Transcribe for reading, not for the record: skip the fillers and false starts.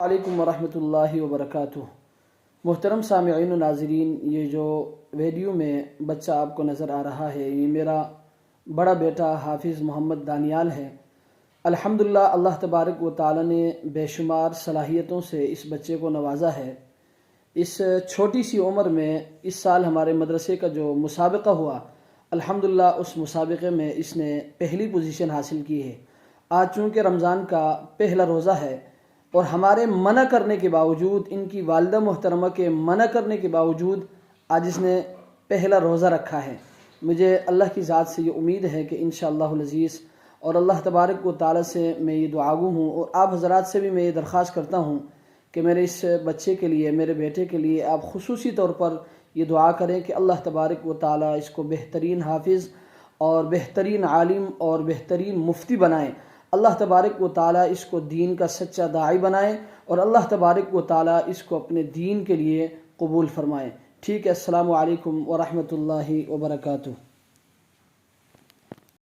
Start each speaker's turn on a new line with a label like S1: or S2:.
S1: علیکم ورحمۃ اللہ وبرکاتہ۔ محترم سامعین و ناظرین، یہ جو ویڈیو میں بچہ آپ کو نظر آ رہا ہے، یہ میرا بڑا بیٹا حافظ محمد دانیال ہے۔ الحمدللہ اللہ تبارک و تعالی نے بے شمار صلاحیتوں سے اس بچے کو نوازا ہے۔ اس چھوٹی سی عمر میں اس سال ہمارے مدرسے کا جو مسابقہ ہوا، الحمدللہ اس مسابقے میں اس نے پہلی پوزیشن حاصل کی ہے۔ آج چونکہ رمضان کا پہلا روزہ ہے اور ہمارے منع کرنے کے باوجود، ان کی والدہ محترمہ کے منع کرنے کے باوجود آج اس نے پہلا روزہ رکھا ہے۔ مجھے اللہ کی ذات سے یہ امید ہے کہ انشاءاللہ العزیز، اور اللہ تبارک و تعالی سے میں یہ دعا گو ہوں، اور آپ حضرات سے بھی میں یہ درخواست کرتا ہوں کہ میرے اس بچے کے لیے، میرے بیٹے کے لیے آپ خصوصی طور پر یہ دعا کریں کہ اللہ تبارک و تعالی اس کو بہترین حافظ اور بہترین عالم اور بہترین مفتی بنائیں۔ اللہ تبارک و تعالی اس کو دین کا سچا داعی بنائیں، اور اللہ تبارک و تعالی اس کو اپنے دین کے لیے قبول فرمائیں۔ ٹھیک ہے، السلام علیکم ورحمۃ اللہ وبرکاتہ۔